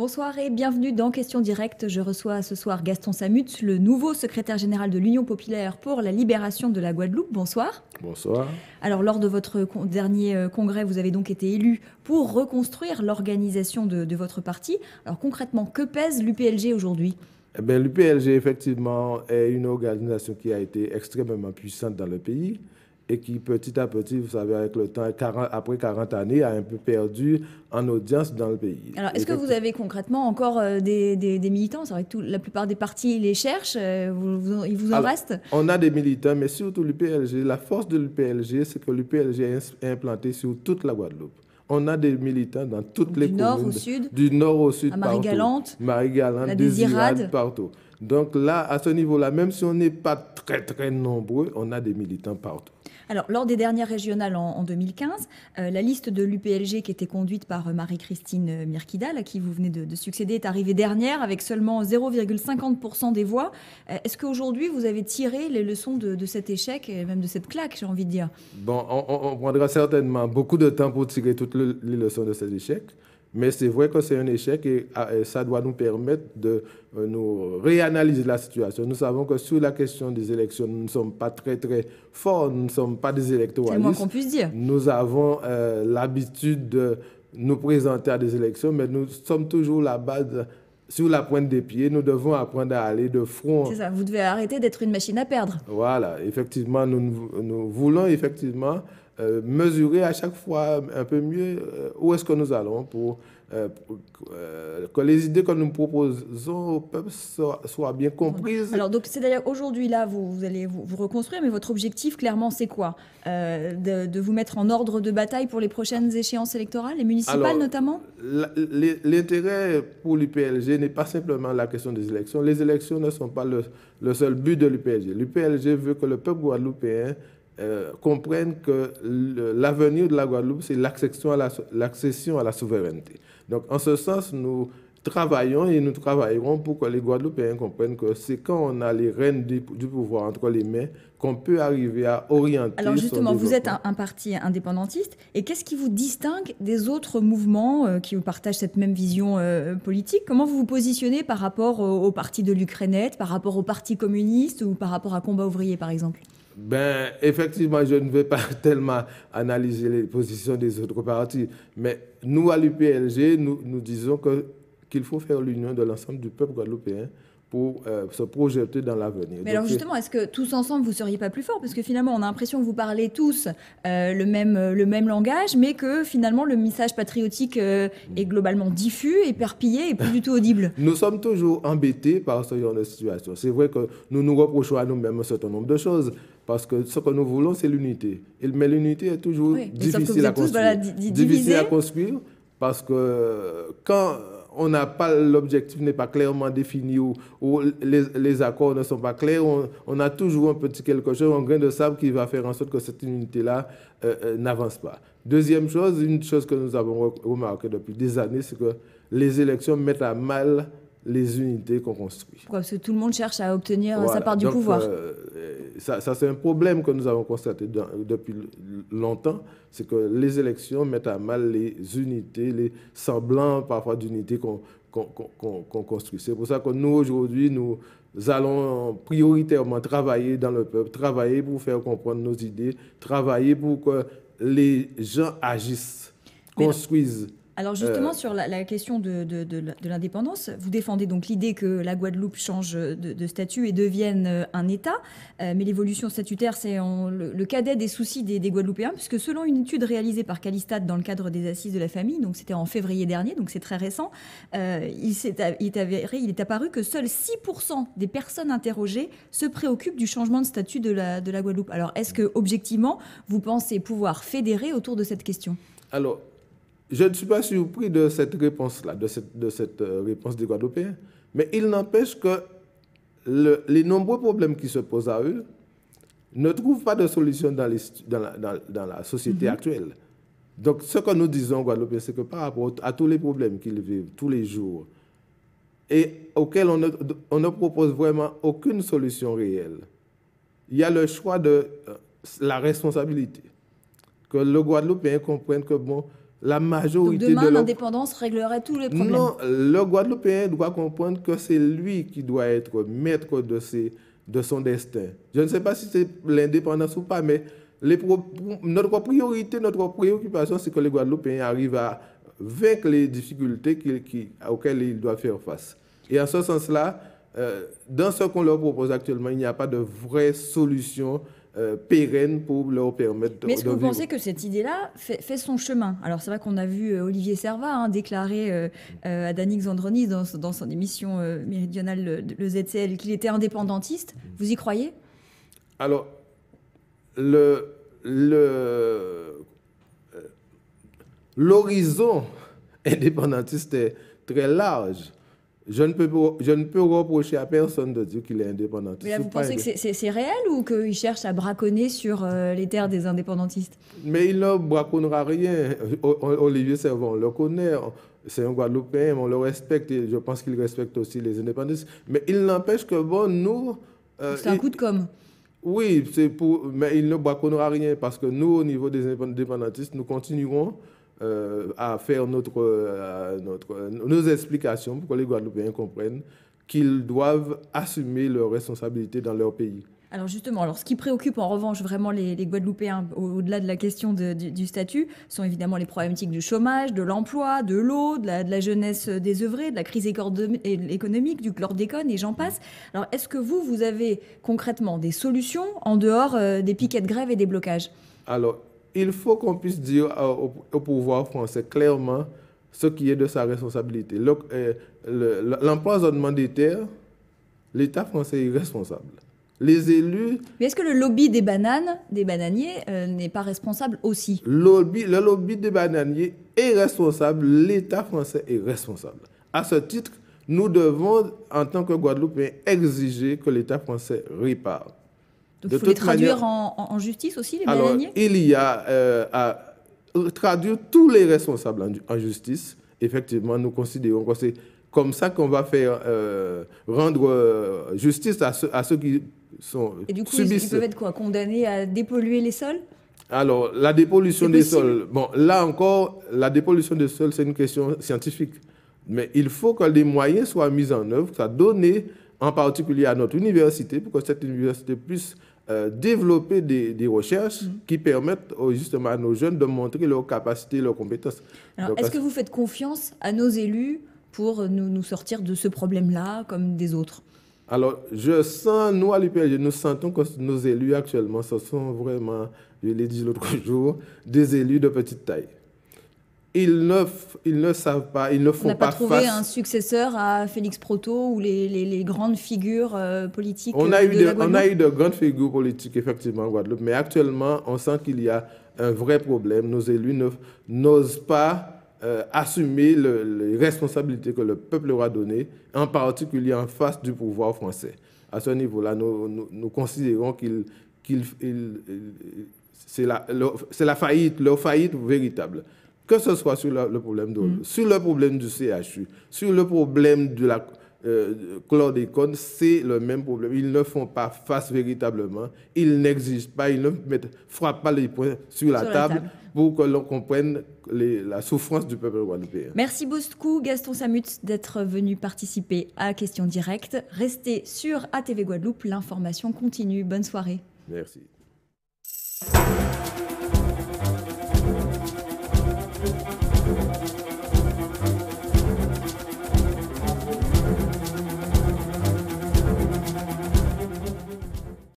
Bonsoir et bienvenue dans Question Directe. Je reçois ce soir Gaston Samut, le nouveau secrétaire général de l'Union populaire pour la libération de la Guadeloupe. Bonsoir. Bonsoir. Alors, lors de votre dernier congrès, vous avez donc été élu pour reconstruire l'organisation de votre parti. Alors, concrètement, que pèse l'UPLG aujourd'hui ? Eh bien, l'UPLG, effectivement, est une organisation qui a été extrêmement puissante dans le pays et qui, petit à petit, vous savez, avec le temps, après 40 années, a un peu perdu en audience dans le pays. Alors, est-ce que vous avez concrètement encore des militants ? C'est vrai que la plupart des partis les cherchent. Il vous en reste ? On a des militants, mais surtout l'UPLG. La force de l'UPLG, c'est que l'UPLG est implanté sur toute la Guadeloupe. On a des militants dans toutes les communes. Du nord au sud ? Du nord au sud, à Marie-Galante, Marie-Galante, Désirade, partout. Donc là, à ce niveau-là, même si on n'est pas très nombreux, on a des militants partout. Alors, lors des dernières régionales en 2015, la liste de l'UPLG qui était conduite par Marie-Christine Mirkidal, à qui vous venez de succéder, est arrivée dernière avec seulement 0,50% des voix. Est-ce qu'aujourd'hui, vous avez tiré les leçons de cet échec et même de cette claque, j'ai envie de dire ? Bon, on prendra certainement beaucoup de temps pour tirer toutes les leçons de cet échec. Mais c'est vrai que c'est un échec et ça doit nous permettre de nous réanalyser la situation. Nous savons que sur la question des élections, nous ne sommes pas très forts, nous ne sommes pas des électoralistes. C'est le moins qu'on puisse dire. Nous avons l'habitude de nous présenter à des élections, mais nous sommes toujours la base sur la pointe des pieds. Nous devons apprendre à aller de front. C'est ça, vous devez arrêter d'être une machine à perdre. Voilà, effectivement, nous voulons effectivement mesurer à chaque fois un peu mieux où est-ce que nous allons pour que les idées que nous proposons au peuple soient bien comprises. Alors, donc, c'est d'ailleurs aujourd'hui, là, vous allez vous reconstruire, mais votre objectif, clairement, c'est quoi ? De vous mettre en ordre de bataille pour les prochaines échéances électorales, les municipales notamment ? L'intérêt pour l'UPLG n'est pas simplement la question des élections. Les élections ne sont pas le seul but de l'UPLG. L'UPLG veut que le peuple guadeloupéen comprennent que l'avenir de la Guadeloupe, c'est l'accession à la souveraineté. Donc, en ce sens, nous travaillons et nous travaillerons pour que les Guadeloupéens comprennent que c'est quand on a les rênes du pouvoir entre les mains qu'on peut arriver à orienter. Alors justement, vous êtes un parti indépendantiste, et qu'est-ce qui vous distingue des autres mouvements qui partagent cette même vision politique ? Comment vous vous positionnez par rapport au parti de l'Ukrainette, par rapport au parti communiste ou par rapport à Combat ouvrier, par exemple ? Ben, effectivement, je ne vais pas tellement analyser les positions des autres partis, mais nous, à l'UPLG, nous disons qu'il faut faire l'union de l'ensemble du peuple guadeloupéen pour se projeter dans l'avenir. Mais alors justement, est-ce que tous ensemble, vous ne seriez pas plus forts ? Parce que finalement, on a l'impression que vous parlez tous le même langage, mais que finalement, le message patriotique est globalement diffus, éparpillé et plus du tout audible. Nous sommes toujours embêtés par ce genre de situation. C'est vrai que nous nous reprochons à nous-mêmes un certain nombre de choses, parce que ce que nous voulons, c'est l'unité. Mais l'unité est toujours difficile à construire. Difficile à construire, parce que quand on n'a pas, l'objectif n'est pas clairement défini ou les accords ne sont pas clairs, on a toujours un petit quelque chose, un grain de sable qui va faire en sorte que cette unité-là n'avance pas. Deuxième chose, une chose que nous avons remarqué depuis des années, c'est que les élections mettent à mal les unités qu'on construit. Parce que tout le monde cherche à obtenir sa part du pouvoir. Ça c'est un problème que nous avons constaté depuis longtemps, c'est que les élections mettent à mal les unités, les semblants parfois d'unités qu'on construit. C'est pour ça que nous, aujourd'hui, nous allons prioritairement travailler dans le peuple, travailler pour faire comprendre nos idées, travailler pour que les gens agissent, construisent. Alors justement, sur la question de l'indépendance, vous défendez donc l'idée que la Guadeloupe change de statut et devienne un État, mais l'évolution statutaire, c'est le cadet des soucis des Guadeloupéens, puisque selon une étude réalisée par Calistat dans le cadre des Assises de la famille, donc c'était en février dernier, donc c'est très récent, il est apparu que seuls 6% des personnes interrogées se préoccupent du changement de statut de la Guadeloupe. Alors est-ce que, objectivement, vous pensez pouvoir fédérer autour de cette question ? Alors, je ne suis pas surpris de cette réponse-là, de cette réponse des Guadeloupéens, mais il n'empêche que les nombreux problèmes qui se posent à eux ne trouvent pas de solution dans la société actuelle. Donc, ce que nous disons aux Guadeloupéens, c'est que par rapport à tous les problèmes qu'ils vivent tous les jours et auxquels on ne propose vraiment aucune solution réelle, il y a le choix de la responsabilité. Que le Guadeloupéen comprenne que, bon, la majorité donc demain, l'indépendance réglerait tous les problèmes. Non, le Guadeloupéen doit comprendre que c'est lui qui doit être maître de son destin. Je ne sais pas si c'est l'indépendance ou pas, mais notre priorité, notre préoccupation, c'est que les Guadeloupéens arrivent à vaincre les difficultés auxquelles ils doivent faire face. Et en ce sens-là, dans ce qu'on leur propose actuellement, il n'y a pas de vraie solution pérenne pour leur permettre de vivre. Mais est-ce que vous pensez que cette idée-là fait son chemin? Alors c'est vrai qu'on a vu Olivier Servat déclarer à Danick Zandronis dans son émission méridionale, le ZCL, qu'il était indépendantiste. Vous y croyez? Alors, l'horizon indépendantiste est très large. Je ne peux reprocher à personne de dire qu'il est indépendantiste. Mais là, vous pensez que c'est réel ou qu'il cherche à braconner sur les terres des indépendantistes? Mais il ne braconnera rien. Olivier Servat, on le connaît. C'est un Guadeloupéen, on le respecte et je pense qu'il respecte aussi les indépendantistes. Mais il n'empêche que, bon, nous... c'est un coup de com'. Oui, mais il ne braconnera rien parce que nous, au niveau des indépendantistes, nous continuerons à faire nos explications pour que les Guadeloupéens comprennent qu'ils doivent assumer leurs responsabilités dans leur pays. Alors justement, ce qui préoccupe en revanche vraiment les Guadeloupéens, au-delà de la question du statut, sont évidemment les problématiques du chômage, de l'emploi, de l'eau, de la jeunesse désœuvrée, de la crise économique, du chlordécone et j'en passe. Alors est-ce que vous avez concrètement des solutions en dehors des piquets de grève et des blocages? Alors, il faut qu'on puisse dire au pouvoir français clairement ce qui est de sa responsabilité. L'empoisonnement des terres, l'État français est responsable. Les élus... Mais est-ce que le lobby des bananiers, n'est pas responsable aussi? Le lobby des bananiers est responsable, l'État français est responsable. À ce titre, nous devons, en tant que Guadeloupéens, exiger que l'État français répare. Donc il faut les traduire en justice aussi, les bananiers? Alors, il y a à traduire tous les responsables en justice. Effectivement, nous considérons que c'est comme ça qu'on va faire rendre justice à ceux qui sont et du coup, ils peuvent être quoi? Condamnés à dépolluer les sols? Alors, la dépollution des sols, bon, là encore, la dépollution des sols, c'est une question scientifique. Mais il faut que les moyens soient mis en œuvre, ça donne en particulier à notre université, pour que cette université puisse développer des recherches qui permettent justement à nos jeunes de montrer leurs capacités, leurs compétences. Alors, est-ce que vous faites confiance à nos élus pour nous sortir de ce problème-là comme des autres? Alors, nous à l'UPLG, nous sentons que nos élus actuellement, ce sont vraiment, je l'ai dit l'autre jour, des élus de petite taille. Ils ne savent pas, ils ne font pas face... On n'a pas trouvé un successeur à Félix Proto ou les grandes figures politiques de la Guadeloupe? On a eu de grandes figures politiques, effectivement, en Guadeloupe, mais actuellement, on sent qu'il y a un vrai problème. Nos élus n'osent pas assumer les responsabilités que le peuple leur a données, en particulier en face du pouvoir français. À ce niveau-là, nous considérons c'est la faillite, leur faillite véritable. Que ce soit sur le problème de l'eau, sur le problème du CHU, sur le problème de la chlordécone, c'est le même problème. Ils ne font pas face véritablement, ils n'exigent pas, ils ne frappent pas les poings sur la table pour que l'on comprenne la souffrance du peuple guadeloupéen. Merci beaucoup Gaston Samut d'être venu participer à Question Directe. Restez sur ATV Guadeloupe, l'information continue. Bonne soirée. Merci.